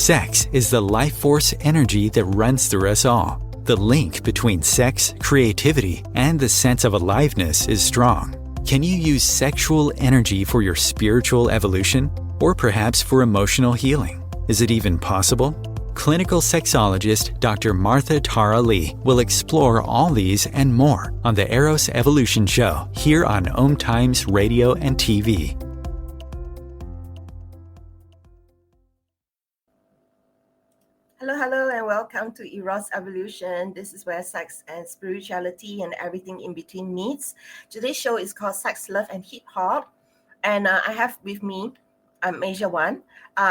Sex is the life force energy that runs through us all. The link between sex, creativity, and the sense of aliveness is strong. Can you use sexual energy for your spiritual evolution? Or perhaps for emotional healing? Is it even possible? Clinical sexologist Dr. Martha Tara Lee will explore all these and more on the Eros Evolution Show here on OMTimes Radio and TV. Hello, and welcome to Eros Evolution. This is where sex and spirituality and everything in between meets. Today's show is called Sex, Love, and Hip Hop. And I have with me Masia One.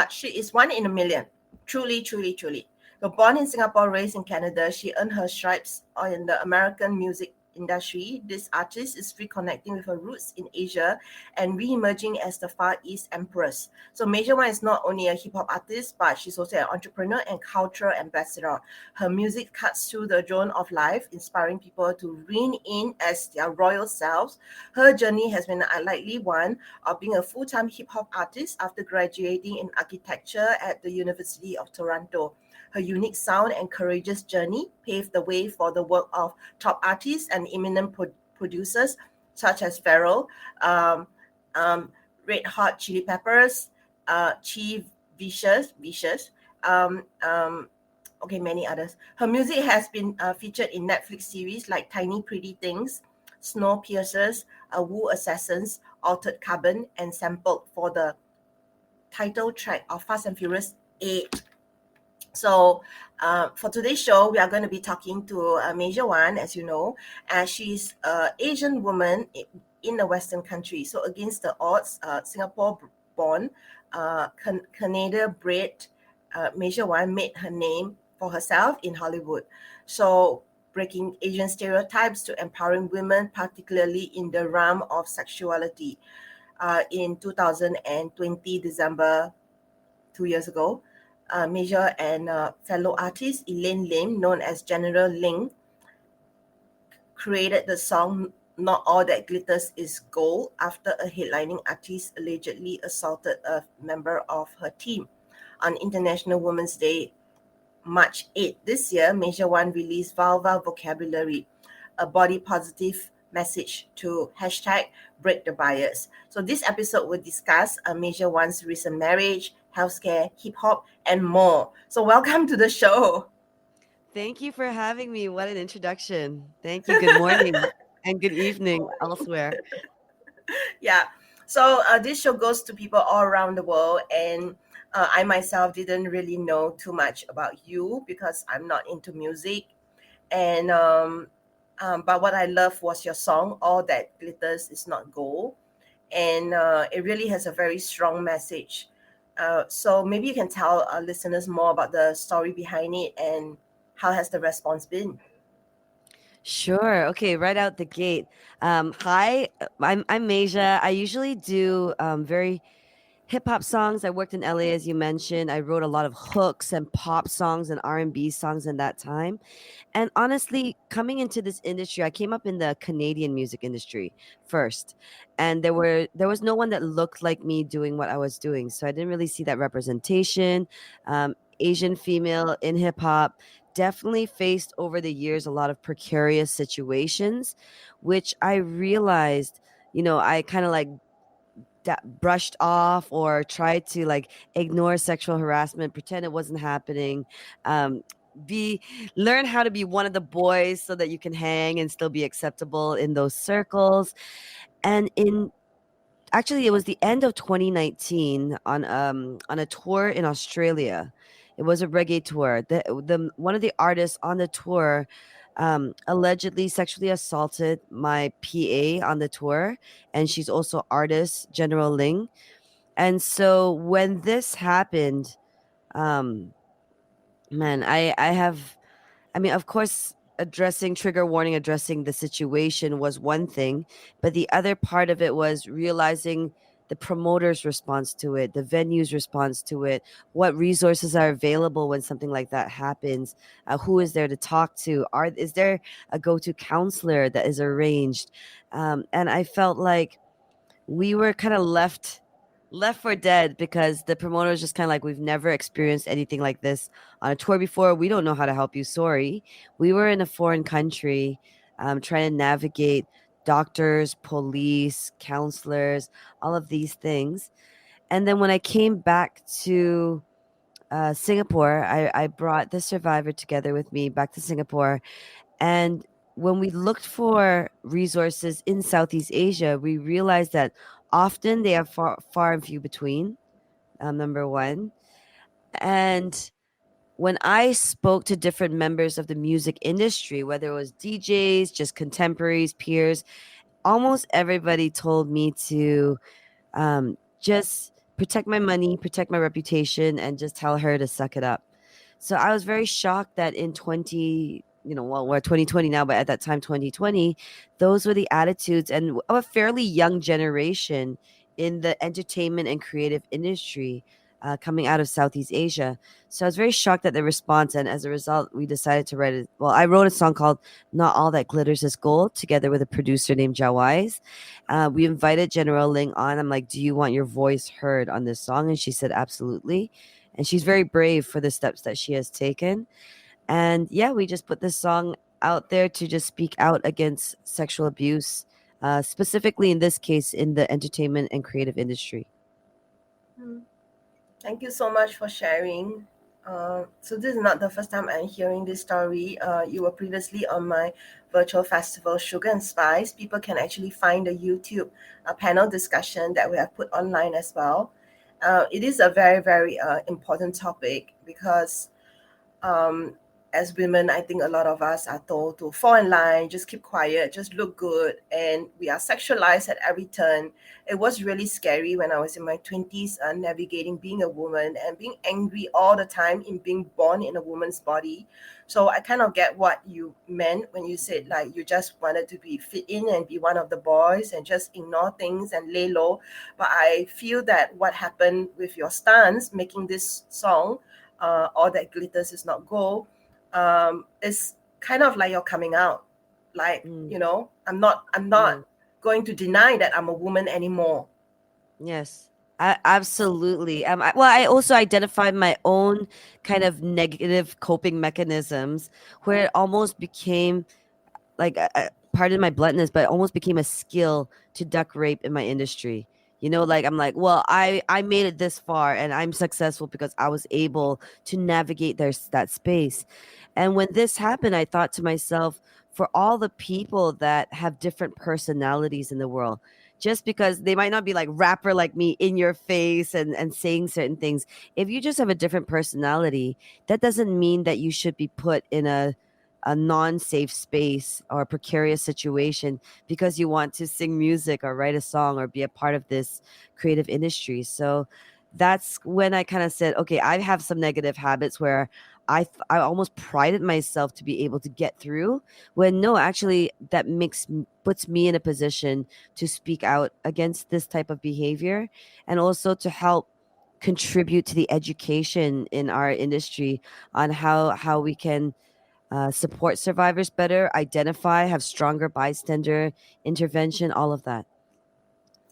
She is one in a million. Truly. So born in Singapore, raised in Canada, she earned her stripes in the American music industry. This artist is reconnecting with her roots in Asia and re-emerging as the Far East Empress. So Masia One is not only a hip-hop artist, but she's also an entrepreneur and cultural ambassador. Her music cuts through the drone of life, inspiring people to rein in as their royal selves. Her journey has been a likely one of being a full-time hip-hop artist after graduating in architecture at the University of Toronto. Her unique sound and courageous journey paved the way for the work of top artists and eminent producers such as Pharrell, Red Hot Chili Peppers, Chief Vicious, many others. Her music has been featured in Netflix series like Tiny Pretty Things, Snowpiercer, Wu Assassins, Altered Carbon, and sampled for the title track of Fast and Furious 8. So for today's show, we are going to be talking to Masia One, as you know, and she's an Asian woman in a Western country. So against the odds, Singapore-born, Canada-bred Masia One made her name for herself in Hollywood. So breaking Asian stereotypes to empowering women, particularly in the realm of sexuality. In 2020, December, 2 years ago, Masia and fellow artist Elaine Lim, known as General Ling, created the song Not All That Glitters Is Gold after a headlining artist allegedly assaulted a member of her team. On International Women's Day, March 8 this year, Masia One released Vulva Vocabulary, a body-positive message to #break the bias. So this episode will discuss Masia One's recent marriage, healthcare, hip-hop, and more. So welcome to the show. Thank you for having me. What an introduction. Thank you. Good morning and good evening elsewhere. Yeah. So this show goes to people all around the world, and I myself didn't really know too much about you because I'm not into music. And but what I love was your song, All That Glitters Is Not Gold. And it really has a very strong message. So maybe you can tell our listeners more about the story behind it and how has the response been? Sure. Okay, right out the gate. Hi, I'm Masia. I usually do very hip hop songs. I worked in LA, as you mentioned. I wrote a lot of hooks and pop songs and R&B songs in that time. And honestly, coming into this industry, I came up in the Canadian music industry first, and there was no one that looked like me doing what I was doing, so I didn't really see that representation. Asian female in hip hop, definitely faced over the years a lot of precarious situations, which I realized, I kind of like brushed off or tried to like ignore sexual harassment, pretend it wasn't happening. Learn how to be one of the boys so that you can hang and still be acceptable in those circles. And actually it was the end of 2019 on a tour in Australia. It was a reggae tour. The one of the artists on the tour allegedly sexually assaulted my PA on the tour, and she's also artist General Ling. And so when this happened, man, I mean, of course, addressing trigger warning, addressing the situation was one thing, but the other part of it was realizing the promoter's response to it, the venue's response to it, what resources are available when something like that happens, who is there to talk to, is there a go-to counselor that is arranged, and I felt like we were kind of left left for dead because the promoter was just kind of like, we've never experienced anything like this on a tour before. We don't know how to help you. Sorry. We were in a foreign country, trying to navigate doctors, police, counselors, all of these things. And then when I came back to Singapore, I brought the survivor together with me back to Singapore. And when we looked for resources in Southeast Asia, we realized that often they are far and few between, number one. And when I spoke to different members of the music industry, whether it was DJs, just contemporaries, peers, almost everybody told me to just protect my money, protect my reputation, and just tell her to suck it up. So I was very shocked that in 20, well, we're 2020 now, but at that time, 2020, those were the attitudes and of a fairly young generation in the entertainment and creative industry coming out of Southeast Asia. So I was very shocked at the response. And as a result, we decided to write it. Well, I wrote a song called Not All That Glitters Is Gold together with a producer named Jawais. We invited General Ling on. I'm like, do you want your voice heard on this song? And she said, absolutely. And she's very brave for the steps that she has taken. And yeah, we just put this song out there to just speak out against sexual abuse, specifically in this case, in the entertainment and creative industry. Thank you so much for sharing. So this is not the first time I'm hearing this story. You were previously on my virtual festival, Sugar and Spice. People can actually find the YouTube panel discussion that we have put online as well. It is a very, very important topic because as women, I think a lot of us are told to fall in line, just keep quiet, just look good. And we are sexualized at every turn. It was really scary when I was in my 20s, navigating being a woman and being angry all the time in being born in a woman's body. So I kind of get what you meant when you said like you just wanted to be fit in and be one of the boys and just ignore things and lay low. But I feel that what happened with your stance making this song, All That Glitters Is Not Gold, it's kind of like you're coming out, like I'm not going to deny that I'm a woman anymore. Yes, absolutely. I also identified my own kind of negative coping mechanisms where it almost became like pardon my bluntness, but it almost became a skill to duck rape in my industry. Like I'm like, well, I made it this far and I'm successful because I was able to navigate that space. And when this happened, I thought to myself, for all the people that have different personalities in the world, just because they might not be like rapper like me in your face and saying certain things, if you just have a different personality, that doesn't mean that you should be put in a non-safe space or a precarious situation because you want to sing music or write a song or be a part of this creative industry. So that's when I kind of said, okay, I have some negative habits where I almost prided myself to be able to get through, when no, actually that puts me in a position to speak out against this type of behavior and also to help contribute to the education in our industry on how we can support survivors better, identify, have stronger bystander intervention, all of that.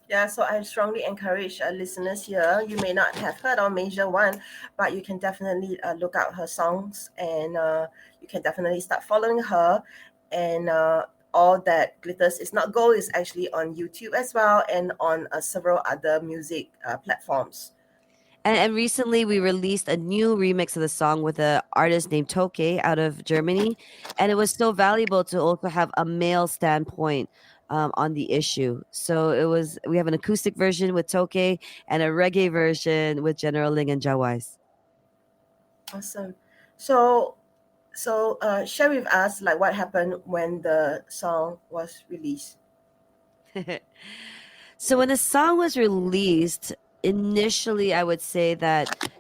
Yeah, so I strongly encourage listeners here. You may not have heard of Masia One, but you can definitely look out her songs and you can definitely start following her. And All That Glitters Is Not Gold is actually on YouTube as well and on several other music platforms. And recently we released a new remix of the song with an artist named Toke out of Germany. And it was so valuable to also have a male standpoint on the issue. So we have an acoustic version with Toke and a reggae version with General Ling and Jawais. Awesome. So share with us like what happened when the song was released. So when the song was released, initially I would say that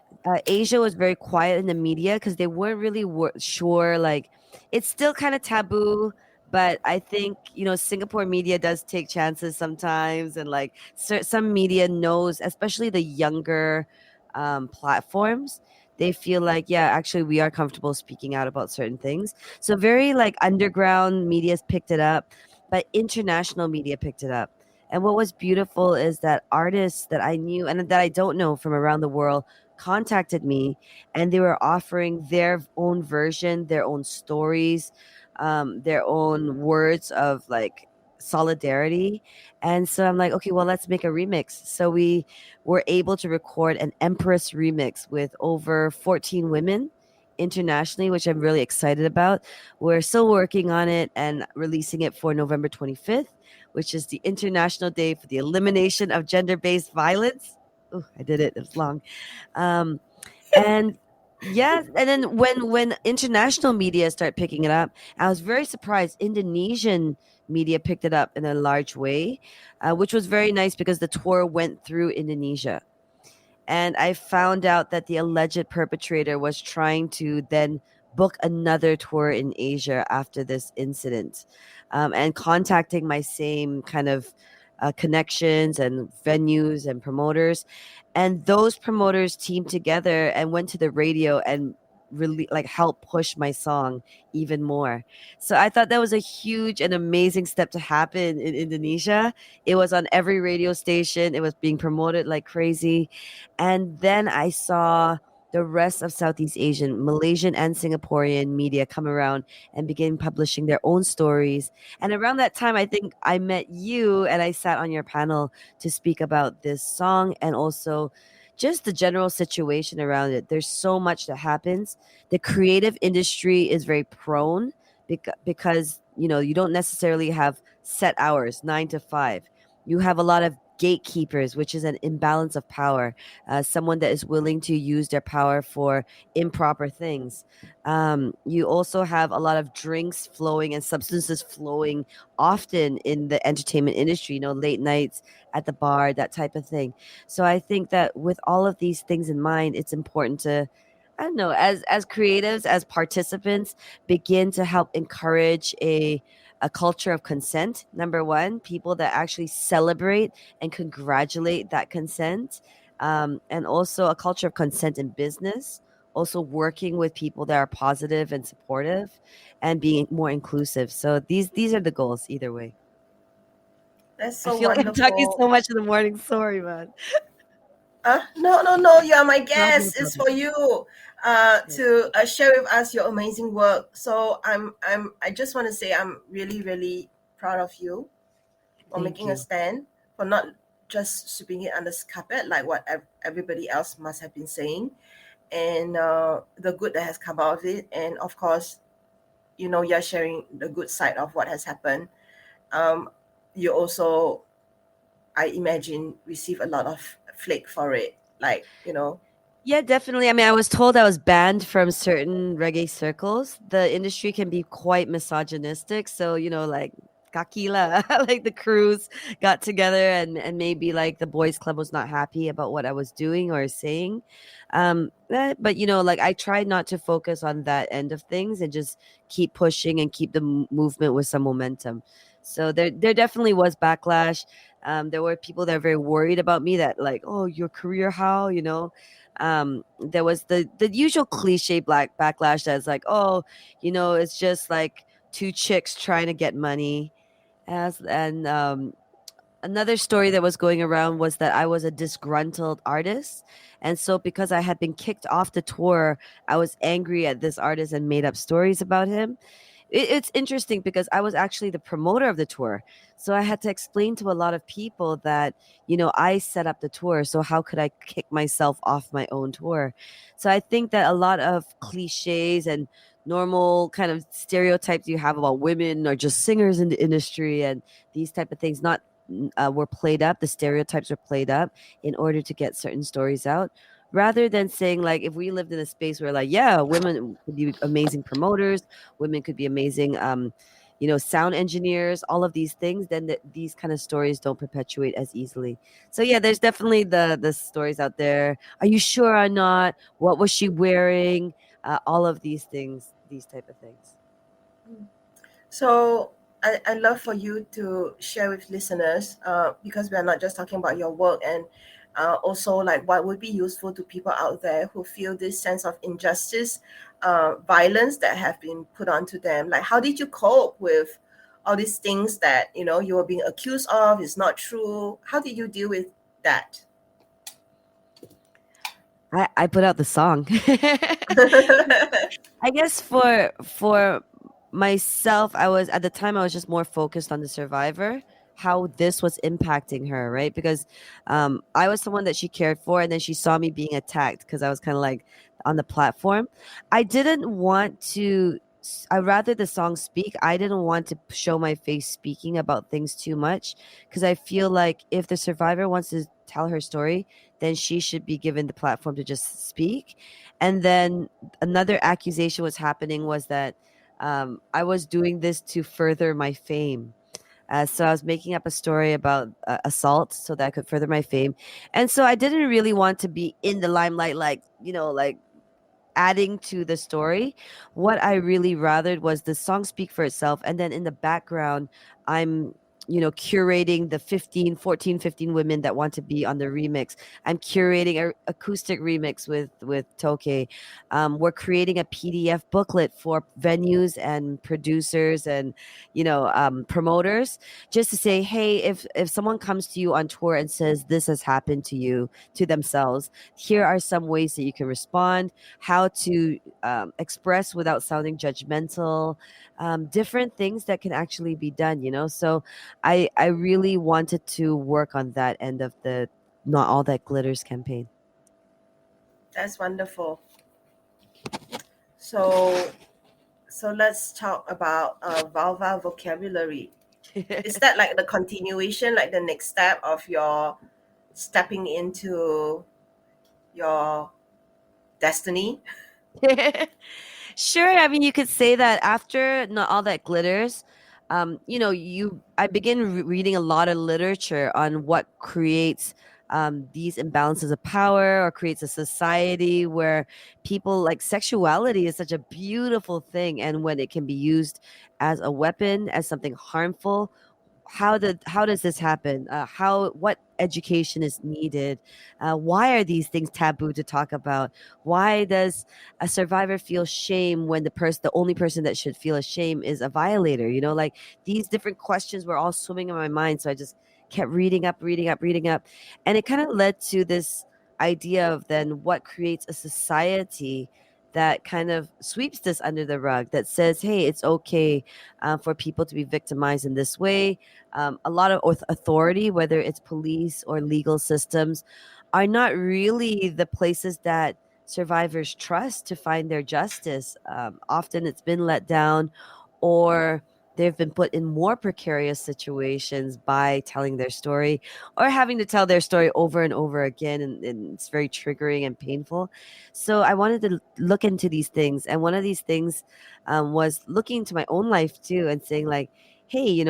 Asia was very quiet in the media because they weren't really sure. Like, it's still kind of taboo, but I think Singapore media does take chances sometimes, and like some media knows, especially the younger platforms. They feel like, yeah, actually we are comfortable speaking out about certain things. So very like underground media's picked it up, but international media picked it up. And what was beautiful is that artists that I knew and that I don't know from around the world contacted me, and they were offering their own version, their own stories, their own words of like solidarity. And so I'm like, okay, well, let's make a remix. So we were able to record an Empress remix with over 14 women internationally, which I'm really excited about. We're still working on it and releasing it for November 25th, which is the International Day for the Elimination of Gender-Based Violence. Oh, I did it. It was long. Um, and yes, and then when international media start picking it up, I was very surprised. Indonesian media picked it up in a large way, which was very nice because the tour went through Indonesia. And I found out that the alleged perpetrator was trying to then book another tour in Asia after this incident, and contacting my same kind of connections and venues and promoters. And those promoters teamed together and went to the radio and really like help push my song even more. So I thought that was a huge and amazing step to happen in Indonesia. It was on every radio station, it was being promoted like crazy. And then I saw the rest of Southeast Asian, Malaysian, and Singaporean media come around and begin publishing their own stories. And around that time, I think I met you and I sat on your panel to speak about this song and also just the general situation around it. There's so much that happens. The creative industry is very prone because you don't necessarily have set hours, 9 to 5. You have a lot of gatekeepers, which is an imbalance of power, someone that is willing to use their power for improper things. You also have a lot of drinks flowing and substances flowing often in the entertainment industry, late nights at the bar, that type of thing. So I think that with all of these things in mind, it's important to, I don't know, as creatives, as participants, begin to help encourage a culture of consent. Number one, people that actually celebrate and congratulate that consent, and also a culture of consent in business. Also working with people that are positive and supportive, and being more inclusive. So these are the goals either way. That's I so feel like I'm talking wonderful. so much in the morning. Sorry, man. No, no, no. You are my No, no guest. It's problem. for you to share with us your amazing work. So I just want to say I'm really, really proud of you for Thank making a you. stand, for not just sweeping it under the carpet like what everybody else must have been saying, and the good that has come out of it. And of course, you're sharing the good side of what has happened. Um, you also, I imagine, receive a lot of flake for it. Like, Yeah, definitely. I mean, I was told I was banned from certain reggae circles. The industry can be quite misogynistic. So, like Kakila, like the crews got together and maybe like the boys club was not happy about what I was doing or saying. But like I tried not to focus on that end of things and just keep pushing and keep the movement with some momentum. So there definitely was backlash. There were people that are very worried about me, that like, oh, your career, how, there was the usual cliche black backlash that's like, oh, it's just like two chicks trying to get money. And another story that was going around was that I was a disgruntled artist. And so because I had been kicked off the tour, I was angry at this artist and made up stories about him. It's interesting because I was actually the promoter of the tour. So I had to explain to a lot of people that, I set up the tour. So how could I kick myself off my own tour? So I think that a lot of cliches and normal kind of stereotypes you have about women or just singers in the industry and these type of things, not were played up. The stereotypes were played up in order to get certain stories out, rather than saying like, if we lived in a space where like, yeah, women could be amazing promoters, women could be amazing sound engineers, all of these things, then these kind of stories don't perpetuate as easily. So yeah, there's definitely the stories out there. Are you sure or not? What was she wearing? All of these things, these type of things. so I love for you to share with listeners, because we are not just talking about your work, and also like what would be useful to people out there who feel this sense of injustice, violence that have been put onto them. Like, how did you cope with all these things that you were being accused of is not true. How did you deal with that? I put out the song. I guess for myself, I was at the time I was just more focused on the survivor, how this was impacting her, right? Because I was someone that she cared for, and then she saw me being attacked because I was kind of like on the platform. I didn't want to. I rather the song speak. I didn't want to show my face speaking about things too much because I feel like if the survivor wants to tell her story, then she should be given the platform to just speak. And then another accusation was happening was that I was doing this to further my fame. So I was making up a story about assault so that I could further my fame. And so I didn't really want to be in the limelight, like, like adding to the story. What I really rathered was the song speak for itself. And then in the background, I'm curating the 15 women that want to be on the remix. I'm curating a acoustic remix with Toke. We're creating a PDF booklet for venues and producers and promoters, just to say, hey, if someone comes to you on tour and says this has happened to you, to themselves, here are some ways that you can respond, how to express without sounding judgmental, different things that can actually be done. So I really wanted to work on that end of the Not All That Glitters campaign. That's wonderful. So let's talk about Vulva Vocabulary. Is that like the continuation, like the next step of your stepping into your destiny? Sure. I mean, you could say that after Not All That Glitters, I begin reading a lot of literature on what creates these imbalances of power or creates a society where people, like, sexuality is such a beautiful thing, and when it can be used as a weapon, as something harmful, how does this happen? What education is needed? Why are these things taboo to talk about? Why does a survivor feel shame when the only person that should feel shame is a violator? Like, these different questions were all swimming in my mind, so I just kept reading up, and it kind of led to this idea of then what creates a society that kind of sweeps this under the rug, that says, hey, it's okay for people to be victimized in this way. A lot of authority, whether it's police or legal systems, are not really the places that survivors trust to find their justice. Often it's been let down, or they've been put in more precarious situations by telling their story or having to tell their story over and over again. And it's very triggering and painful. So I wanted to look into these things. And one of these things was looking into my own life too and saying, like, hey,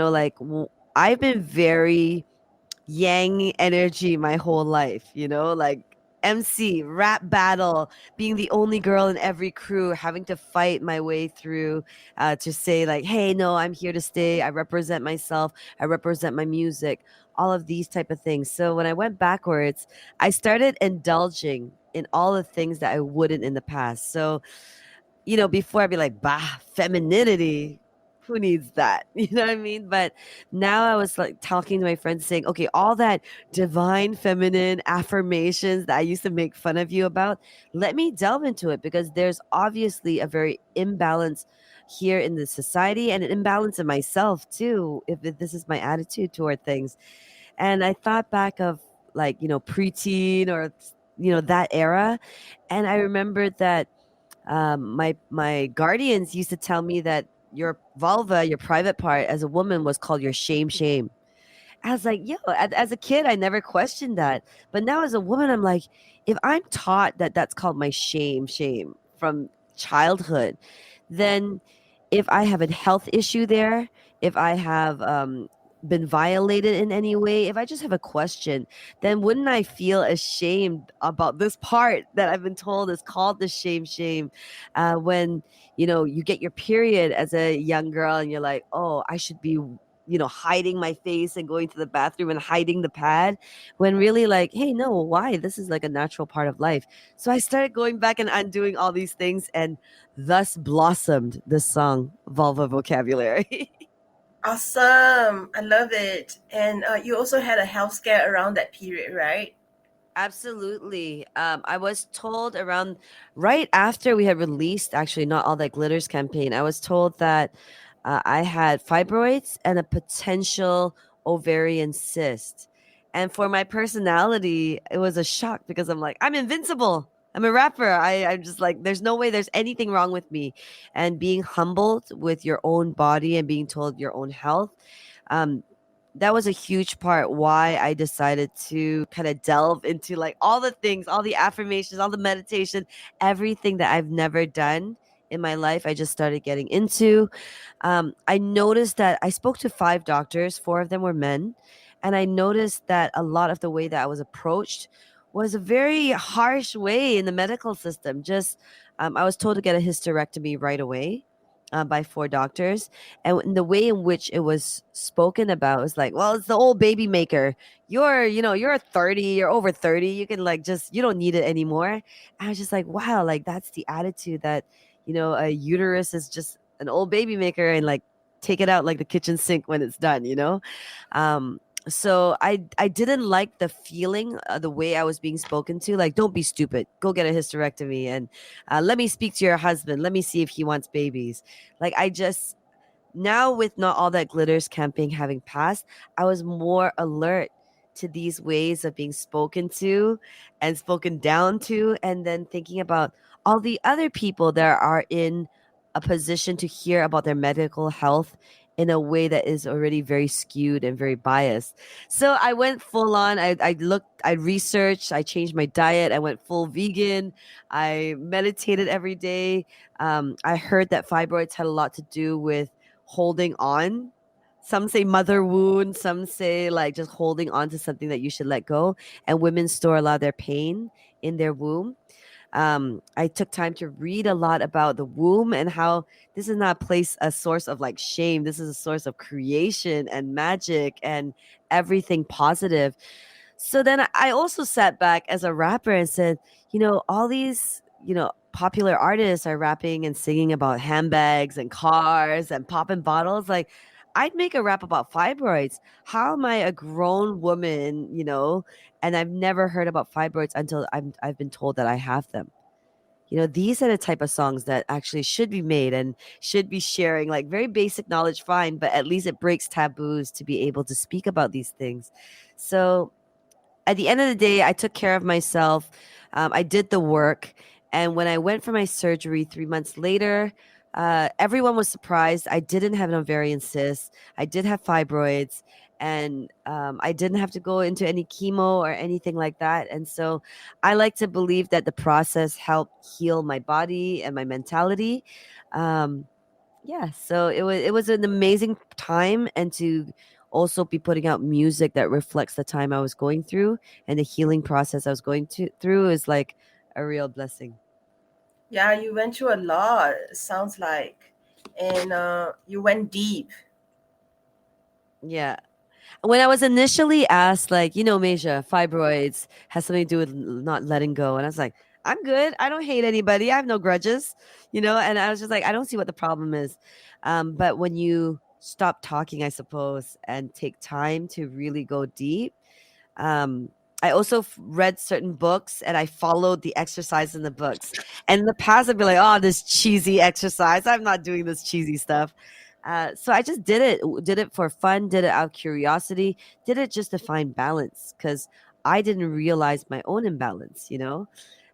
I've been very yang energy my whole life, like MC, rap battle, being the only girl in every crew, having to fight my way through to say, like, hey, no, I'm here to stay. I represent myself. I represent my music, all of these type of things. So when I went backwards, I started indulging in all the things that I wouldn't in the past. So, before I'd be like, bah, femininity, who needs that? You know what I mean? But now I was like talking to my friends saying, okay, all that divine feminine affirmations that I used to make fun of you about, let me delve into it, because there's obviously a very imbalance here in the society and an imbalance in myself too, if this is my attitude toward things. And I thought back of, like, preteen or, that era. And I remembered that my guardians used to tell me that your vulva, your private part as a woman, was called your shame. I was like, yo, as a kid, I never questioned that. But now as a woman, I'm like, if I'm taught that that's called my shame from childhood, then if I have a health issue there, if I have been violated in any way, if I just have a question, then wouldn't I feel ashamed about this part that I've been told is called the shame? When, you get your period as a young girl and you're like, oh, I should be, hiding my face and going to the bathroom and hiding the pad, when really, like, hey, no, why? This is like a natural part of life. So I started going back and undoing all these things, and thus blossomed this song, Vulva Vocabulary. Awesome. I love it. And you also had a health scare around that period, right? Absolutely. I was told around right after we had released actually Not All That Glitters campaign, I was told that I had fibroids and a potential ovarian cyst. And for my personality, it was a shock because I'm like, I'm invincible. I'm a rapper. I'm just like, there's no way there's anything wrong with me. And being humbled with your own body and being told your own health, um, that was a huge part why I decided to kind of delve into like all the things, all the affirmations, all the meditation, everything that I've never done in my life. I just started getting into. I noticed that I spoke to 5 doctors, 4 of them were men, and I noticed that a lot of the way that I was approached was a very harsh way in the medical system. Just I was told to get a hysterectomy right away. By 4 doctors, and the way in which it was spoken about was like, well, it's the old baby maker. You're 30, you're over 30, you can like just you don't need it anymore. And I was just like, wow, like that's the attitude that a uterus is just an old baby maker, and like take it out like the kitchen sink when it's done. um so I didn't like the feeling, the way I was being spoken to, like, don't be stupid, go get a hysterectomy, and let me speak to your husband, let me see if he wants babies. Like, I just, now with Not All That Glitters campaign having passed, I was more alert to these ways of being spoken to and spoken down to, and then thinking about all the other people that are in a position to hear about their medical health in a way that is already very skewed and very biased. So I went full on. I looked, I researched, I changed my diet, I went full vegan, I meditated every day. I heard that fibroids had a lot to do with holding on. Some say mother wound, some say like just holding on to something that you should let go. And women store a lot of their pain in their womb. I took time to read a lot about the womb and how this is not a source of like shame. This is a source of creation and magic and everything positive. So then I also sat back as a rapper and said, all these, popular artists are rapping and singing about handbags and cars and popping bottles. Like, I'd make a rap about fibroids. How am I a grown woman, and I've never heard about fibroids until I've been told that I have them? These are the type of songs that actually should be made and should be sharing like very basic knowledge, fine, but at least it breaks taboos to be able to speak about these things. So at the end of the day, I took care of myself. I did the work. And when I went for my surgery 3 months later, everyone was surprised. I didn't have an ovarian cyst. I did have fibroids. And I didn't have to go into any chemo or anything like that. And so I like to believe that the process helped heal my body and my mentality. Um, yeah, so it was an amazing time, and to also be putting out music that reflects the time I was going through and the healing process I was going through is like a real blessing. Yeah, you went through a lot, it sounds like. And you went deep. Yeah. When I was initially asked, like, Masia, fibroids has something to do with not letting go. And I was like, I'm good. I don't hate anybody. I have no grudges, and I was just like, I don't see what the problem is. But when you stop talking, I suppose, and take time to really go deep, um, I also read certain books and I followed the exercise in the books. And in the past, I'd be like, oh, this cheesy exercise. I'm not doing this cheesy stuff. So I just did it for fun, did it out of curiosity, did it just to find balance because I didn't realize my own imbalance.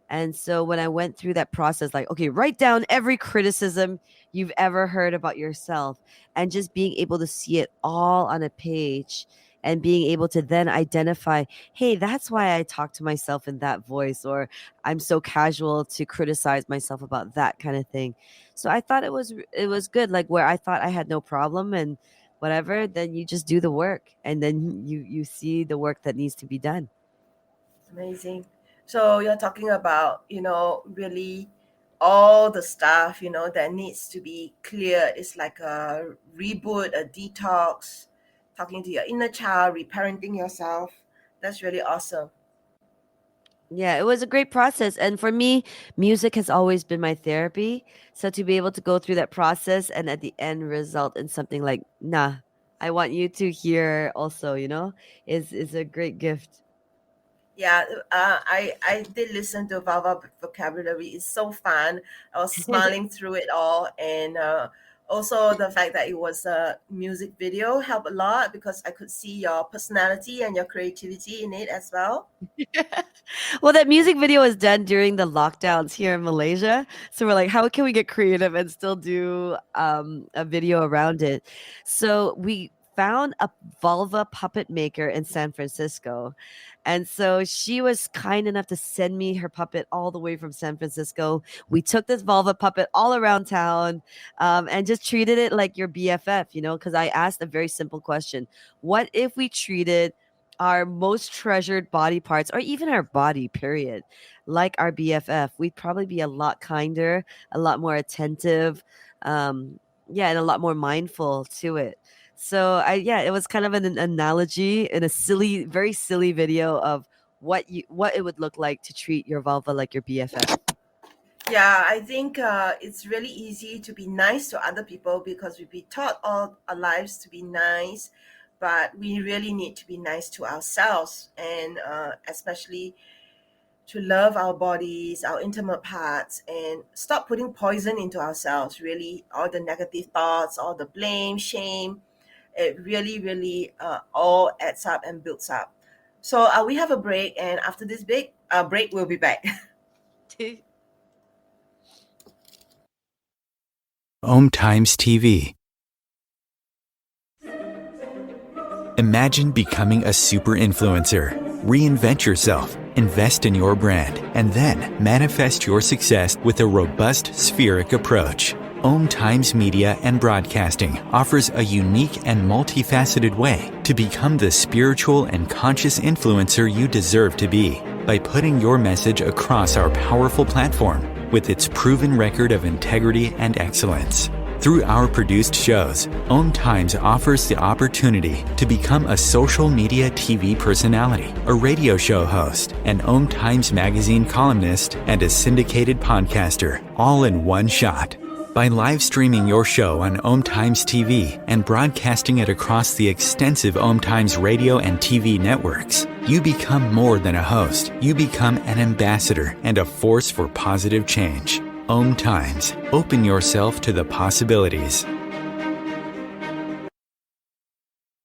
And so when I went through that process, like, okay, write down every criticism you've ever heard about yourself, and just being able to see it all on a page and being able to then identify, hey, that's why I talk to myself in that voice, or I'm so casual to criticize myself about that kind of thing. So I thought it was good, like where I thought I had no problem and whatever, then you just do the work and then you see the work that needs to be done. Amazing. So you're talking about, really all the stuff, that needs to be clear. It's like a reboot, a detox, talking to your inner child, reparenting yourself. That's really awesome. Yeah, it was a great process. And for me, music has always been my therapy. So to be able to go through that process and at the end result in something like, nah, I want you to hear also, is a great gift. Yeah, I did listen to Vulva Vocabulary. It's so fun. I was smiling through it all, and also the fact that it was a music video helped a lot because I could see your personality and your creativity in it as well. Well, that music video was done during the lockdowns here in Malaysia. So we're like, how can we get creative and still do a video around it? So we found a vulva puppet maker in San Francisco. And so she was kind enough to send me her puppet all the way from San Francisco. We took this vulva puppet all around town and just treated it like your BFF, because I asked a very simple question. What if we treated our most treasured body parts or even our body period like our BFF? We'd probably be a lot kinder, a lot more attentive, yeah, and a lot more mindful to it. So it was kind of an analogy in a silly, very silly video of what it would look like to treat your vulva like your BFF. Yeah, I think it's really easy to be nice to other people because we've been taught all our lives to be nice, but we really need to be nice to ourselves, and especially to love our bodies, our intimate parts, and stop putting poison into ourselves. Really, all the negative thoughts, all the blame, shame, it really, really all adds up and builds up. So we have a break, and after this big break, we'll be back. OMTimes TV. Imagine becoming a super influencer. Reinvent yourself, invest in your brand, and then manifest your success with a robust spheric approach. OMTimes Media and Broadcasting offers a unique and multifaceted way to become the spiritual and conscious influencer you deserve to be by putting your message across our powerful platform with its proven record of integrity and excellence. Through our produced shows, OMTimes offers the opportunity to become a social media TV personality, a radio show host, an OMTimes magazine columnist, and a syndicated podcaster, all in one shot. By live streaming your show on OMTimes TV and broadcasting it across the extensive OMTimes radio and TV networks, you become more than a host. You become an ambassador and a force for positive change. OMTimes. Open yourself to the possibilities.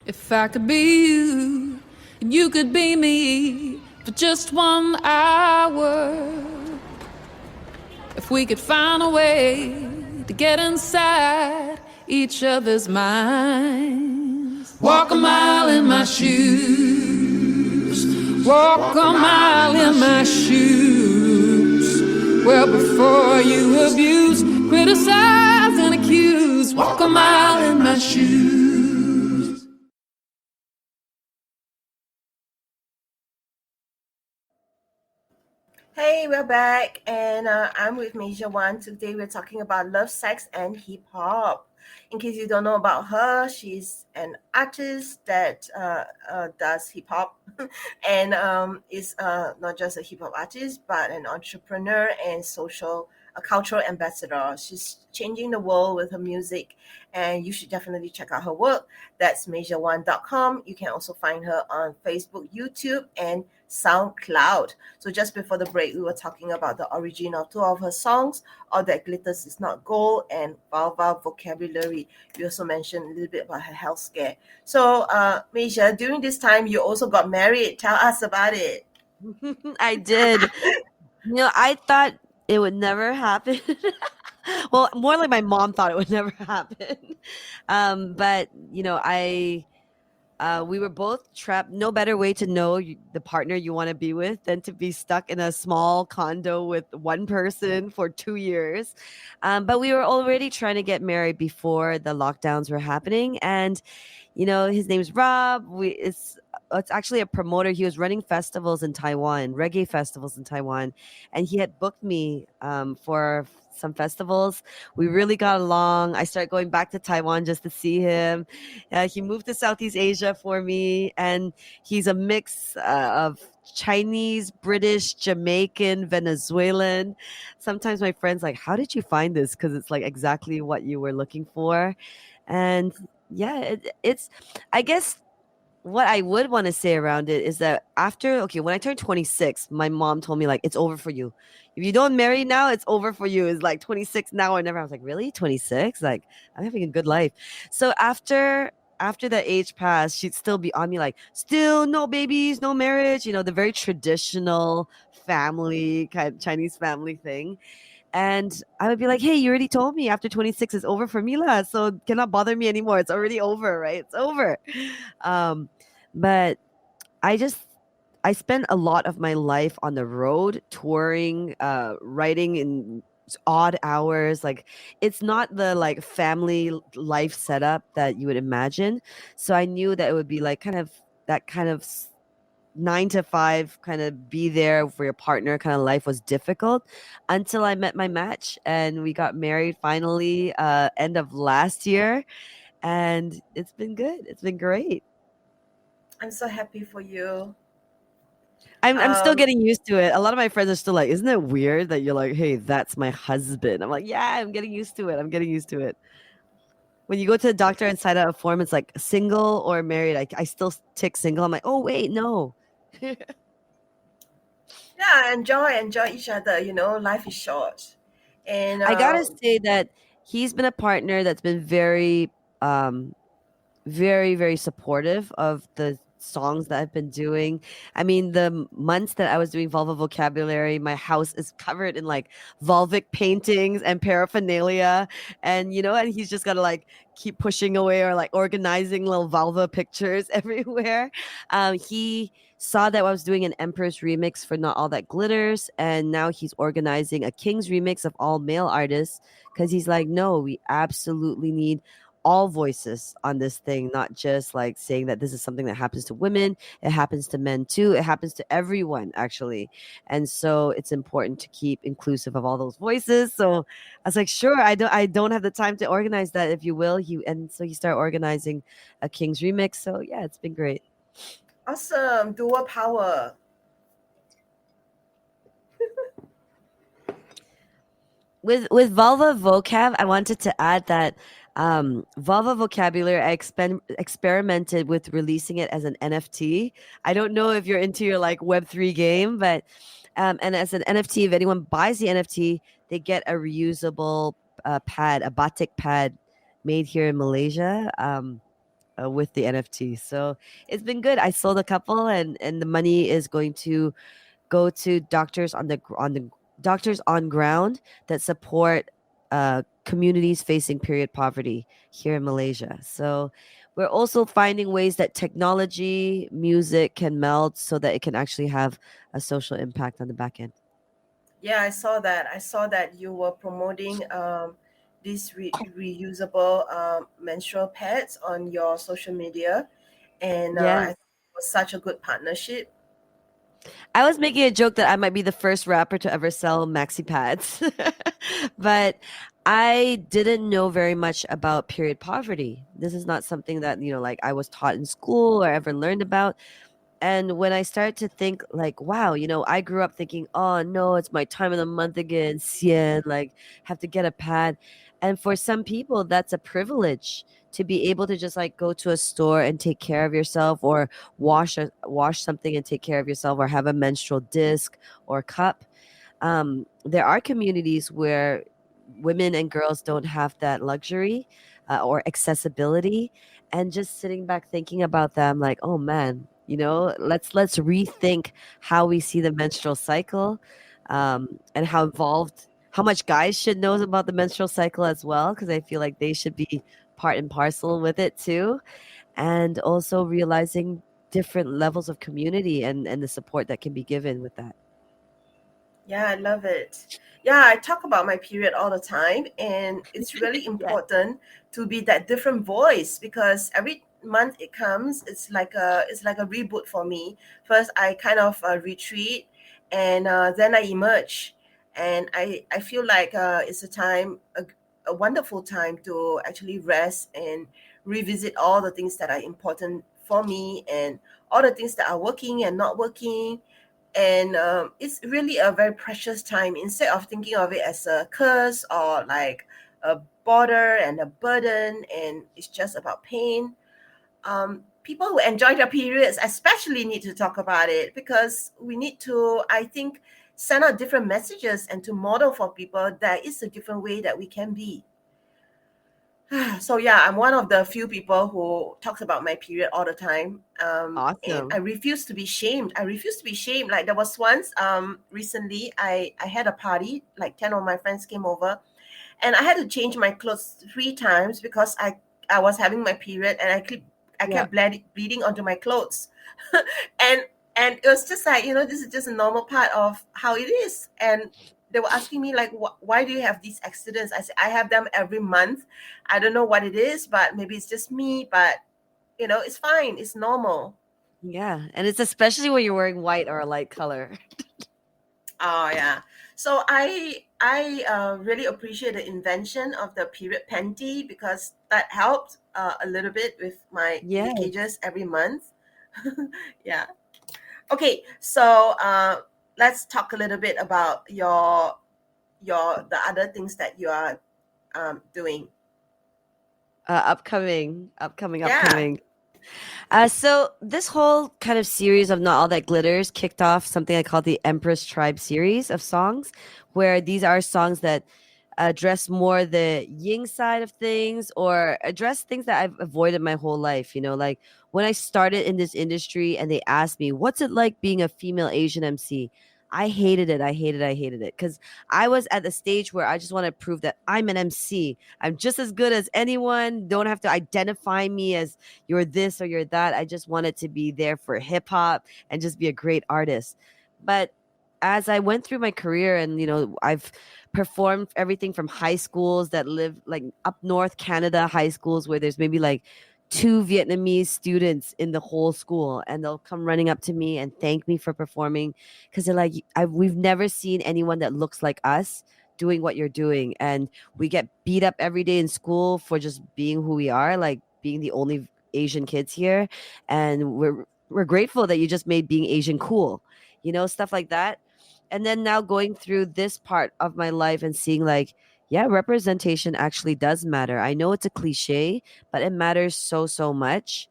If I could be you, and you could be me for just 1 hour. If we could find a way to get inside each other's minds. Walk a mile in my shoes. Walk a mile in my shoes. Well, before you abuse, criticize, and accuse. Walk a mile in my shoes. Hey, we're back, and I'm with Masia One. Today we're talking about love, sex, and hip hop. In case you don't know about her, she's an artist that does hip hop and is not just a hip hop artist, but an entrepreneur and a cultural ambassador. She's changing the world with her music, and you should definitely check out her work. That's Masia1.com. You can also find her on Facebook, YouTube, and SoundCloud. So just before the break, we were talking about the origin of 2 of her songs, All That Glitters Is Not Gold and Vulva Vocabulary. We also mentioned a little bit about her health scare. So Masia, during this time, you also got married. Tell us about it. I did. I thought it would never happen. Well, more like my mom thought it would never happen. But we were both trapped. No better way to know the partner you want to be with than to be stuck in a small condo with one person for 2 years. But we were already trying to get married before the lockdowns were happening. And, his name's Rob. It's actually a promoter. He was running festivals in Taiwan, reggae festivals in Taiwan. And he had booked me for some festivals. We really got along. I started going back to Taiwan just to see him. He moved to Southeast Asia for me, and he's a mix of Chinese, British, Jamaican, Venezuelan. Sometimes my friends like, how did you find this? Because it's like exactly what you were looking for. And yeah, it's, I guess what I would want to say around it is that after, okay, when I turned 26, my mom told me like it's over for you. If you don't marry now, it's over for you. It's like 26 now or never. I was like, really? 26? Like I'm having a good life. So after that age passed, she'd still be on me like, still no babies, no marriage, the very traditional family kind of Chinese family thing. And I would be like, hey, you already told me after 26 is over for Mila, so cannot bother me anymore. It's already over, right? It's over. Um, but I just I spent a lot of my life on the road, touring, writing in odd hours. Like it's not the like family life setup that you would imagine. So I knew that it would be like kind of that kind of 9 to 5 kind of be there for your partner kind of life was difficult until I met my match and we got married finally end of last year, and it's been good. It's been great. I'm so happy for you. I'm still Um, getting used to it. A lot of my friends are still like, "Isn't it weird that you're like, hey, that's my husband?" I'm like, "Yeah, I'm getting used to it. I'm getting used to it." When you go to the doctor and sign out a form, it's like single or married. I still tick single. I'm like, "Oh wait, no." yeah, enjoy each other. Life is short, and I gotta say that he's been a partner that's been very, very, very supportive of the songs that I've been doing. I mean, the months that I was doing Vulva Vocabulary, my house is covered in like vulvic paintings and paraphernalia. And he's just got to like keep pushing away or like organizing little vulva pictures everywhere. He saw that I was doing an Empress remix for Not All That Glitters. And now he's organizing a King's remix of all male artists because he's like, no, we absolutely need all voices on this thing, not just like saying that this is something that happens to women. It happens to men too. It happens to everyone, actually. And so it's important to keep inclusive of all those voices. So I was like, sure, I don't have the time to organize that, if you will. So he started organizing a King's remix. So yeah, it's been great. awesome dual power. With Vulva Vocab, I wanted to add that Vulva Vocabulary, I experimented with releasing it as an NFT. I don't know if you're into your like Web3 game, but and as an NFT, if anyone buys the NFT, they get a reusable pad, a batik pad made here in Malaysia. With the NFT, so it's been good. I sold a couple, and the money is going to go to doctors on the doctors on ground that support communities facing period poverty here in Malaysia. So we're also finding ways that technology, music can meld so that it can actually have a social impact on the back end. Yeah, I saw that you were promoting these reusable menstrual pads on your social media, and I Yes. think it was such a good partnership. I was making a joke that I might be the first rapper to ever sell maxi pads, but I didn't know very much about period poverty. This is not something that, like I was taught in school or ever learned about. And when I started to think, like, wow, I grew up thinking, oh no, it's my time of the month again, Sien, like, have to get a pad. And for some people, that's a privilege to be able to just like go to a store and take care of yourself, or wash something and take care of yourself, or have a menstrual disc or cup. There are communities where women and girls don't have that luxury or accessibility, and just sitting back thinking about them, like, oh man, let's rethink how we see the menstrual cycle, and how much guys should know about the menstrual cycle as well, because I feel like they should be part and parcel with it too, and also realizing different levels of community and the support that can be given with that. Yeah, I love it. Yeah, I talk about my period all the time, and it's really Yeah. important to be that different voice because every month it comes, it's like a reboot for me. First, I kind of retreat, and then I emerge, and I feel like it's a wonderful time to actually rest and revisit all the things that are important for me and all the things that are working and not working, and it's really a very precious time instead of thinking of it as a curse or like a border and a burden, and it's just about pain. People who enjoy their periods especially need to talk about it, because we need to, I think, send out different messages and to model for people there is a different way that we can be. So yeah, I'm one of the few people who talks about my period all the time. And Awesome. I refuse to be shamed. Like there was once recently I had a party, like 10 of my friends came over, and I had to change my clothes 3 times because I was having my period, and I kept bleeding onto my clothes. and it was just like, this is just a normal part of how it is. And they were asking me like, why do you have these accidents? I said, I have them every month. I don't know what it is, but maybe it's just me, but it's fine. It's normal. Yeah. And it's especially when you're wearing white or a light color. Oh yeah. So I really appreciate the invention of the period panty, because that helped a little bit with my Yes. leakages every month. Yeah. Okay. So let's talk a little bit about the other things that you are doing. Upcoming. Yeah. So this whole kind of series of Not All That Glitters kicked off something I call the Empress Tribe series of songs, where these are songs that address more the yin side of things, or address things that I've avoided my whole life. Like when I started in this industry and they asked me, what's it like being a female Asian MC? I hated it. I hated it because I was at the stage where I just want to prove that I'm an MC. I'm just as good as anyone. Don't have to identify me as you're this or you're that. I just wanted to be there for hip hop and just be a great artist. But as I went through my career, and I've performed everything from high schools that live like up north Canada, high schools where there's maybe like 2 Vietnamese students in the whole school, and they'll come running up to me and thank me for performing, because they're like, we've never seen anyone that looks like us doing what you're doing, and we get beat up every day in school for just being who we are, like being the only Asian kids here, and we're grateful that you just made being Asian cool, stuff like that. And then now going through this part of my life and seeing like, yeah, representation actually does matter. I know it's a cliche, but it matters so much.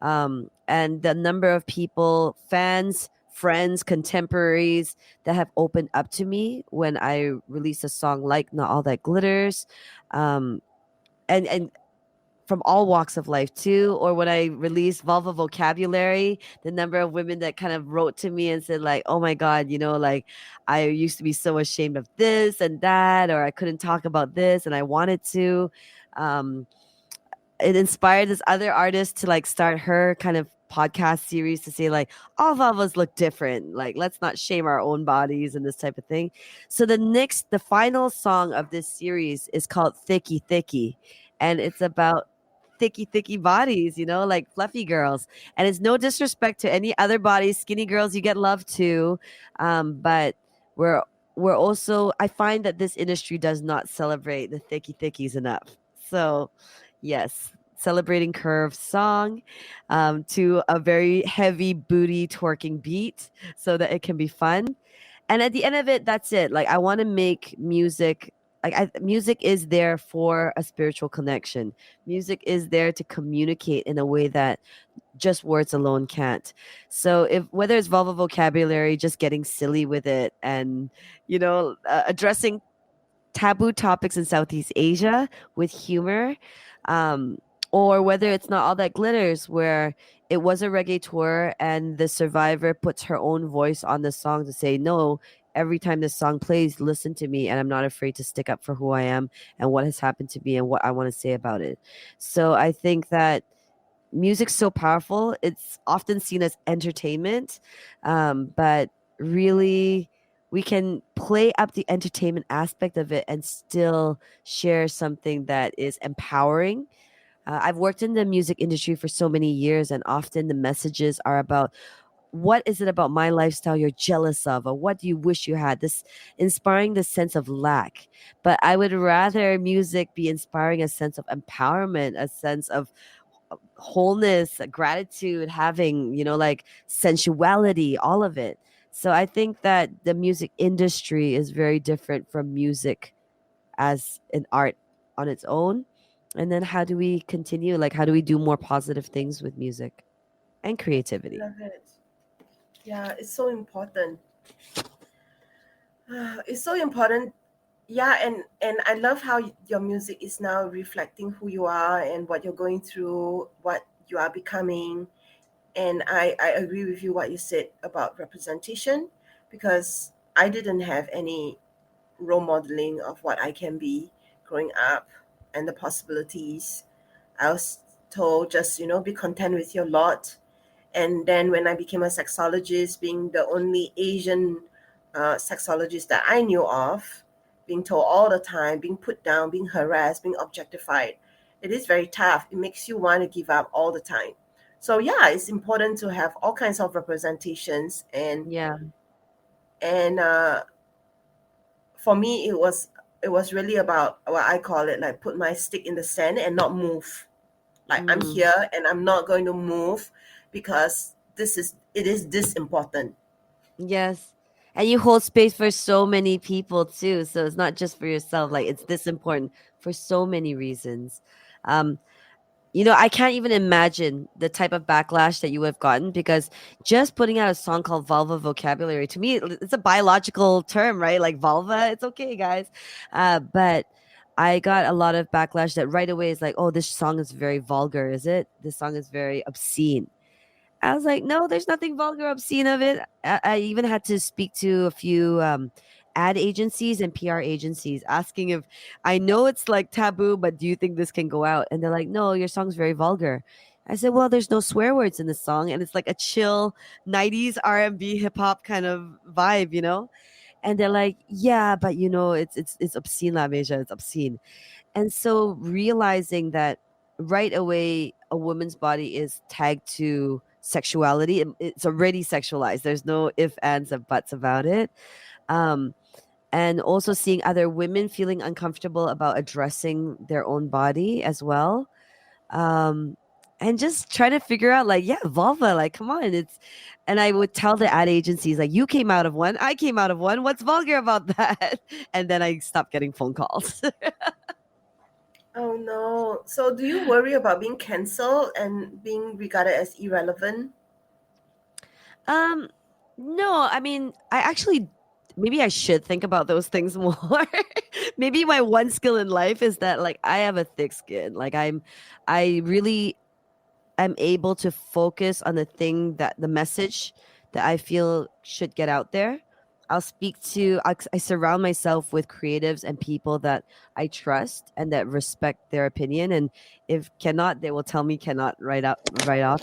And the number of people, fans, friends, contemporaries that have opened up to me when I released a song like Not All That Glitters, and from all walks of life too, or when I released Vulva Vocabulary, the number of women that kind of wrote to me and said like, oh my God, like I used to be so ashamed of this and that, or I couldn't talk about this and I wanted to. It inspired this other artist to like start her kind of podcast series to say like, all vulvas look different, like let's not shame our own bodies and this type of thing. So the final song of this series is called Thicky Thicky, and it's about thicky bodies, like fluffy girls. And it's no disrespect to any other bodies, skinny girls, you get love too, but we're also, I find that this industry does not celebrate the thicky thickies enough. So yes, celebrating curve song, to a very heavy booty twerking beat so that it can be fun. And at the end of it, that's it. Like I want to make music. Music is there for a spiritual connection. Music is there to communicate in a way that just words alone can't. So whether it's Vulva Vocabulary, just getting silly with it, and addressing taboo topics in Southeast Asia with humor, or whether it's Not All That Glitters, where it was a reggae tour and the survivor puts her own voice on the song to say, no, every time this song plays, listen to me, and I'm not afraid to stick up for who I am and what has happened to me and what I want to say about it. So I think that music's so powerful. It's often seen as entertainment, but really we can play up the entertainment aspect of it and still share something that is empowering. I've worked in the music industry for so many years, and often the messages are about, what is it about my lifestyle you're jealous of, or what do you wish you had, this inspiring the sense of lack. But I would rather music be inspiring a sense of empowerment, a sense of wholeness, gratitude, having, like sensuality, all of it. So I think that the music industry is very different from music as an art on its own? And then how do we continue? Like, how do we do more positive things with music and creativity? Love it. Yeah, it's so important. It's so important. Yeah, and I love how your music is now reflecting who you are and what you're going through, what you are becoming. And I agree with you what you said about representation, because I didn't have any role modeling of what I can be growing up and the possibilities. I was told just, be content with your lot. And then when I became a sexologist, being the only Asian sexologist that I knew of, being told all the time, being put down, being harassed, being objectified, it is very tough. It makes you want to give up all the time. So yeah, it's important to have all kinds of representations, Yeah. and for me it was really about what I call it, like put my stick in the sand and not move. Like I'm Mm. here and I'm not going to move because it is this important. Yes. And you hold space for so many people too. So it's not just for yourself. Like it's this important for so many reasons. Um, I can't even imagine the type of backlash that you would have gotten because just putting out a song called Vulva Vocabulary, to me, it's a biological term, right? Like vulva, it's okay, guys. But I got a lot of backlash that right away is like, oh, this song is very vulgar, is it? This song is very obscene. I was like, no, there's nothing vulgar, obscene of it. I even had to speak to a few ad agencies and PR agencies asking if I know it's like taboo, but do you think this can go out? And they're like, no, your song's very vulgar. I said, well, there's no swear words in the song, and it's like a chill 90s R&B hip hop kind of vibe, And they're like, yeah, but it's obscene, La Meja, it's obscene. And so realizing that right away a woman's body is tagged to sexuality, it's already sexualized. There's no ifs, ands, and buts about it. Um, and also seeing other women feeling uncomfortable about addressing their own body as well. Um, and just trying to figure out, like, yeah, vulva, like, come on, and I would tell the ad agencies, like, you came out of one, I came out of one. What's vulgar about that? And then I stopped getting phone calls. Oh no. So do you worry about being canceled and being regarded as irrelevant? Um, no, I mean, I actually maybe I should think about those things more. Maybe my one skill in life is that like I have a thick skin. Like I really am able to focus on the message that I feel should get out there. I surround myself with creatives and people that I trust and that respect their opinion. And if cannot, they will tell me cannot right off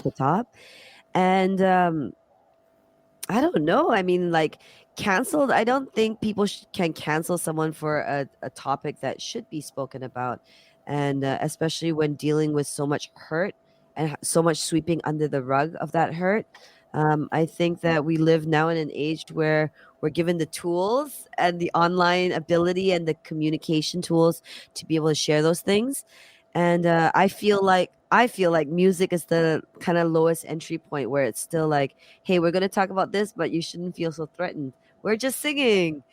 the top. And I don't know. I mean, like canceled. I don't think people can cancel someone for a topic that should be spoken about, and especially when dealing with so much hurt and so much sweeping under the rug of that hurt. I think that we live now in an age where we're given the tools and the online ability and the communication tools to be able to share those things. And I feel like music is the kind of lowest entry point where it's still like, hey, we're gonna talk about this, but you shouldn't feel so threatened. We're just singing,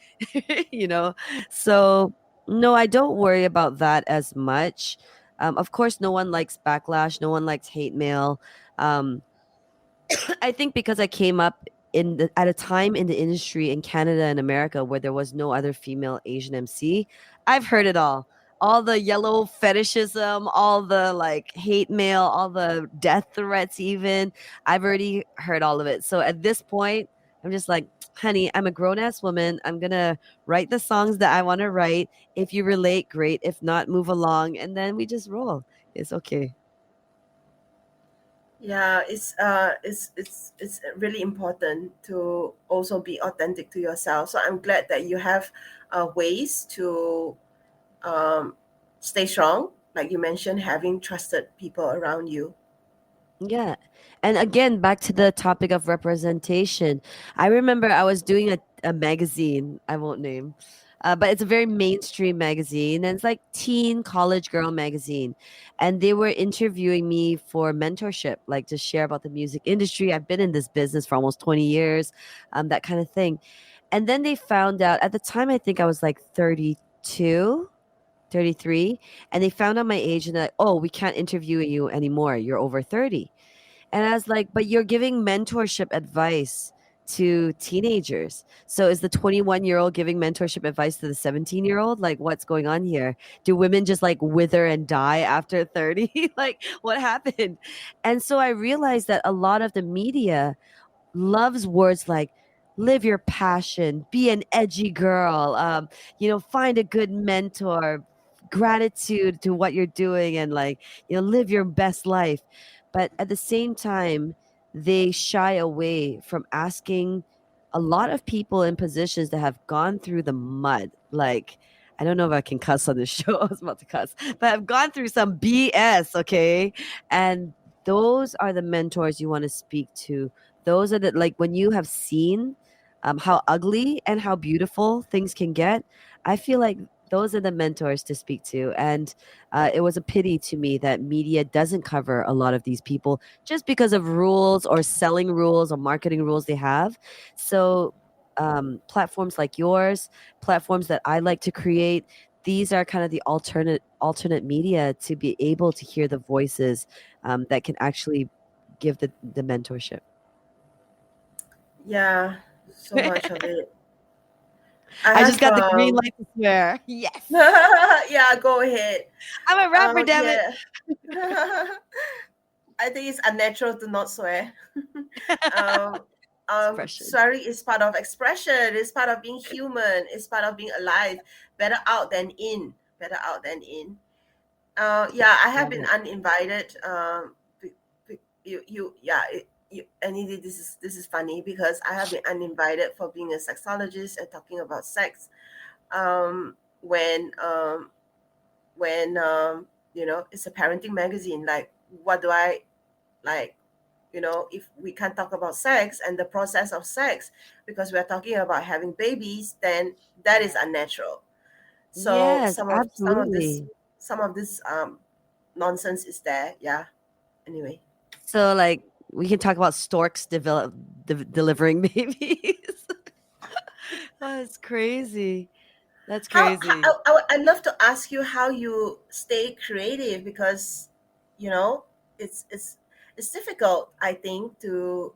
you know. So no, I don't worry about that as much. Of course, no one likes backlash. No one likes hate mail. Um, I think because I came up at a time in the industry in Canada and America where there was no other female Asian MC, I've heard it all. All the yellow fetishism, all the like hate mail, all the death threats, even. I've already heard all of it. So at this point, I'm just like, honey, I'm a grown ass woman. I'm gonna write the songs that I want to write. If you relate, great. If not, move along. And then we just roll. It's okay. Yeah, it's really important to also be authentic to yourself. So I'm glad that you have ways to um, stay strong, like you mentioned, having trusted people around you. Yeah. And again, back to the topic of representation. I remember I was doing a magazine, I won't name, but it's a very mainstream magazine. And it's like teen college girl magazine. And they were interviewing me for mentorship, like to share about the music industry. I've been in this business for almost 20 years, that kind of thing. And then they found out at the time, I think I was like 32. 33, and they found out my age and they're like, "Oh, we can't interview you anymore. You're over 30." And I was like, "But you're giving mentorship advice to teenagers. So is the 21-year-old giving mentorship advice to the 17-year-old? Like, what's going on here? Do women just like wither and die after 30? Like, what happened?" And so I realized that a lot of the media loves words like live your passion, be an edgy girl, find a good mentor, gratitude to what you're doing, and like, live your best life. But at the same time, they shy away from asking a lot of people in positions that have gone through the mud. Like, I don't know if I can cuss on this show. I was about to cuss, but I've gone through some BS, okay? And those are the mentors you want to speak to. Those are the, like, when you have seen how ugly and how beautiful things can get, I feel like those are the mentors to speak to. And it was a pity to me that media doesn't cover a lot of these people just because of rules or selling rules or marketing rules they have. So platforms like yours, platforms that I like to create, these are kind of the alternate media to be able to hear the voices that can actually give the mentorship. Yeah, so much of it. I just got the green um, light to swear. Yes. yeah, go ahead. I'm a rapper, damn it. Yeah. I think it's unnatural to not swear. um, Expression. Swearing is part of expression. It's part of being human. It's part of being alive. Better out than in. Better out than in. Yeah, I have Love been it. uninvited. And this is funny because I have been uninvited for being a sexologist and talking about sex. When it's a parenting magazine. Like, what do I like? If we can't talk about sex and the process of sex because we're talking about having babies, then that is unnatural. So Yes, absolutely. some of this nonsense is there. Yeah. Anyway. So, like, we can talk about storks delivering babies. That's crazy. That's crazy. I'd love to ask you how you stay creative because you know it's difficult, I think, to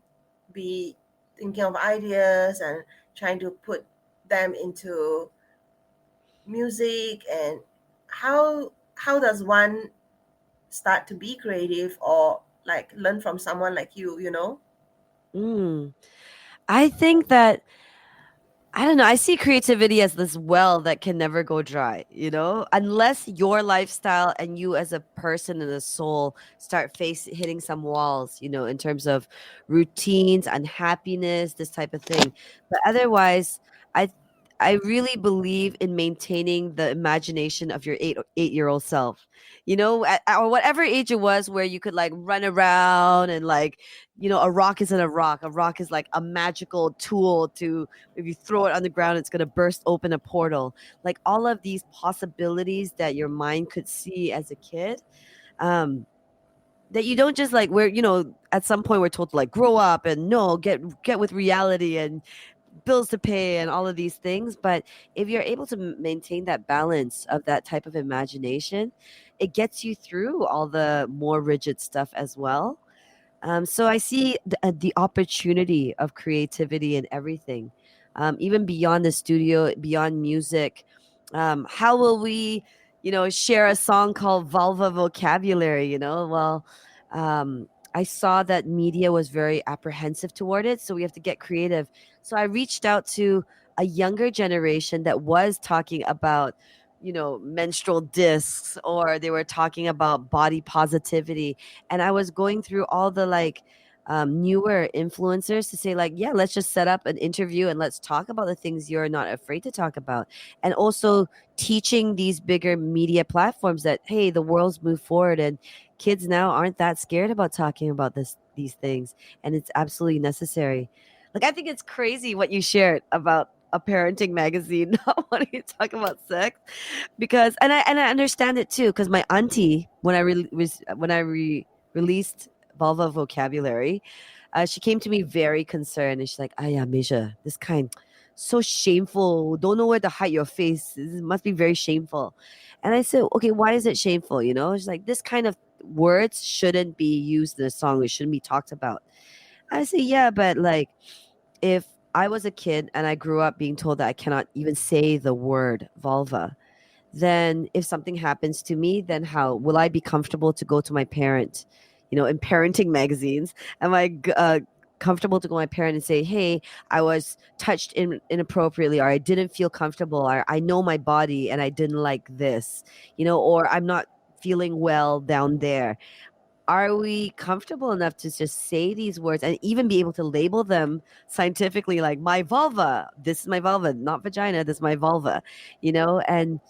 be thinking of ideas and trying to put them into music. And how does one start to be creative or like learn from someone like you? Mm. I think that I don't know. I see creativity as this well that can never go dry, unless your lifestyle and you as a person and a soul start hitting some walls, in terms of routines, unhappiness, this type of thing. But otherwise, I I really believe in maintaining the imagination of your 8-year-old self. Or whatever age it was where you could like run around and like, a rock isn't a rock. A rock is like a magical tool to if you throw it on the ground, it's going to burst open a portal. Like all of these possibilities that your mind could see as a kid, that you don't just like where, at some point we're told to like grow up and no, get with reality and bills to pay and all of these things. But if you're able to maintain that balance of that type of imagination, it gets you through all the more rigid stuff as well. So I see the opportunity of creativity in everything, even beyond the studio, beyond music. How will we, share a song called Vulva Vocabulary? Well, I saw that media was very apprehensive toward it, so we have to get creative. So I reached out to a younger generation that was talking about, menstrual discs, or they were talking about body positivity, and I was going through all the like newer influencers to say like, yeah, let's just set up an interview and let's talk about the things you're not afraid to talk about. And also teaching these bigger media platforms that, hey, the world's moved forward and kids now aren't that scared about talking about these things, and it's absolutely necessary. Like, I think it's crazy what you shared about a parenting magazine not wanting to talk about sex, because and I understand it too, because my auntie, when I released Vulva Vocabulary, she came to me very concerned, and she's like, "Ah, yeah, Misha, this kind, so shameful, don't know where to hide your face. It must be very shameful. And I said, okay, why is it shameful? It's like this kind of words shouldn't be used in a song. It shouldn't be talked about. I say, yeah, but like if I was a kid and I grew up being told that I cannot even say the word vulva, then if something happens to me, then how will I be comfortable to go to my parent, in parenting magazines? Am I comfortable to go to my parent and say, hey, I was touched inappropriately, or I didn't feel comfortable, or I know my body and I didn't like this, or I'm not feeling well down there? Are we comfortable enough to just say these words and even be able to label them scientifically, like my vulva, this is my vulva, not vagina, this is my vulva, and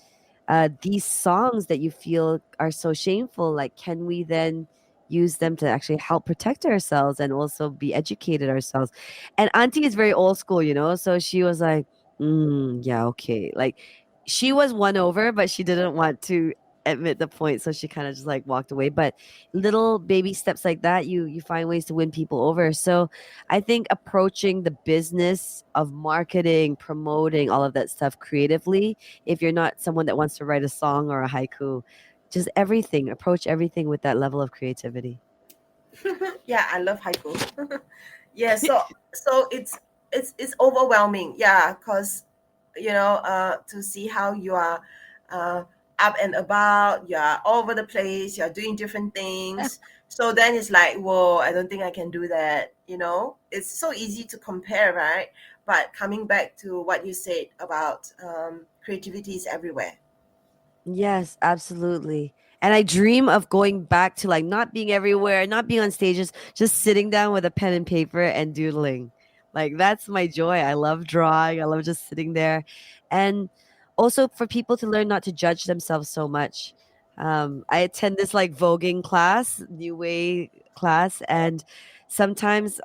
these songs that you feel are so shameful, like, can we then use them to actually help protect ourselves and also be educated ourselves? And Auntie is very old school, so she was like, yeah, okay. Like, she was won over, but she didn't want to admit the point, so she kind of just like walked away. But little baby steps like that, you find ways to win people over. So I think approaching the business of marketing, promoting all of that stuff creatively, if you're not someone that wants to write a song or a haiku, just approach everything with that level of creativity. Yeah, I love haiku. Yeah, so it's overwhelming. Yeah, because to see how you are up and about, you are all over the place, you are doing different things. So then it's like, whoa, I don't think I can do that. It's so easy to compare, right? But coming back to what you said about creativity is everywhere. Yes, absolutely. And I dream of going back to like not being everywhere, not being on stages, just sitting down with a pen and paper and doodling. Like, that's my joy. I love drawing. I love just sitting there. And also for people to learn not to judge themselves so much. I attend this like voguing class, New Way class, and sometimes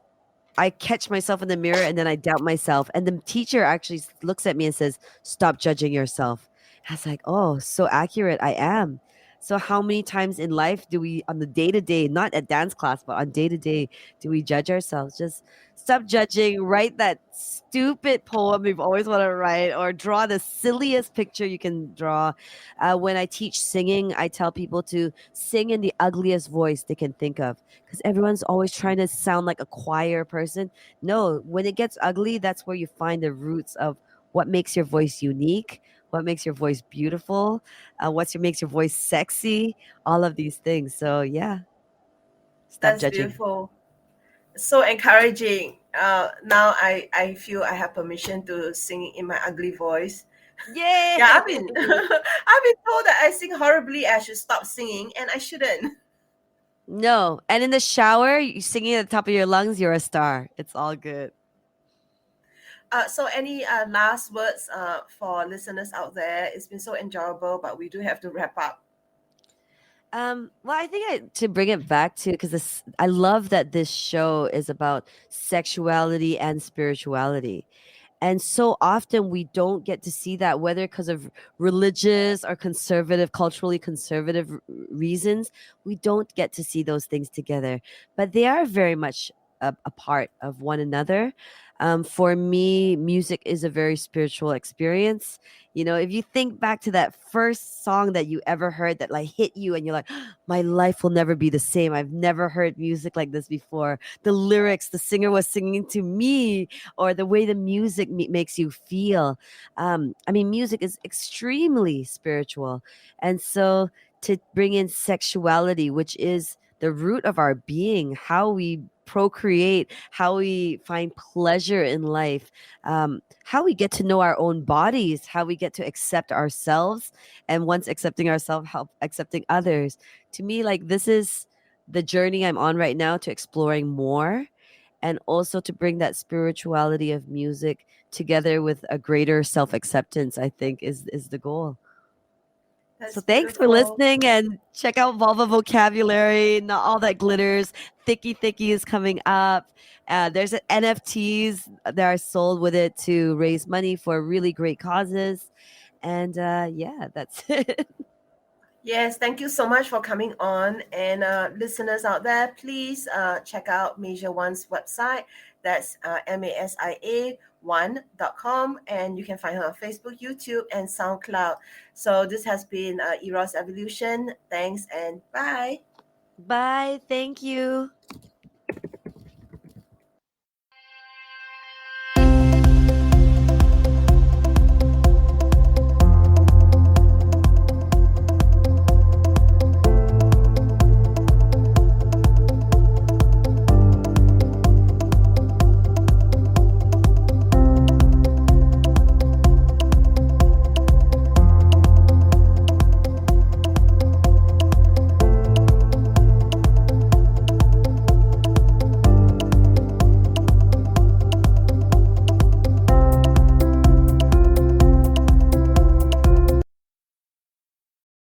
I catch myself in the mirror and then I doubt myself. And the teacher actually looks at me and says, stop judging yourself. I was like, oh, so accurate. I am. So how many times in life do we, on the day to day, not at dance class, but on day to day, do we judge ourselves? Just stop judging, write that stupid poem you've always wanted to write, or draw the silliest picture you can draw. When I teach singing, I tell people to sing in the ugliest voice they can think of, because everyone's always trying to sound like a choir person. No, when it gets ugly, that's where you find the roots of what makes your voice unique, what makes your voice beautiful, makes your voice sexy, all of these things. So yeah, stop That's judging. beautiful. So encouraging. Now I feel I have permission to sing in my ugly voice. Yay! Yeah, I've been I've been told that I sing horribly. I should stop singing, and I shouldn't. No, and in the shower, you singing at the top of your lungs, you're a star. It's all good. So any last words for listeners out there? It's been so enjoyable, but we do have to wrap up. Well, I think to bring it back to, because I love that this show is about sexuality and spirituality. And so often we don't get to see that, whether because of religious or conservative, culturally conservative reasons. We don't get to see those things together, but they are very much a part of one another. For me, music is a very spiritual experience. If you think back to that first song that you ever heard that like hit you and you're like, my life will never be the same. I've never heard music like this before. The lyrics, the singer was singing to me, or the way the music makes you feel. Music is extremely spiritual. And so to bring in sexuality, which is the root of our being, how we procreate, how we find pleasure in life, how we get to know our own bodies, how we get to accept ourselves, and once accepting ourselves, help accepting others. To me, like, this is the journey I'm on right now, to exploring more, and also to bring that spirituality of music together with a greater self-acceptance, I think is the goal. That's So thanks for beautiful. listening, and check out Vulva Vocabulary. Not all that glitters. Thicky is coming up. There's NFTs that are sold with it to raise money for really great causes. And yeah, that's it. Yes, thank you so much for coming on. And listeners out there, please check out Masia One's website. That's masia1.com. And you can find her on Facebook, YouTube, and SoundCloud. So this has been Eros Evolution. Thanks and bye. Bye. Thank you.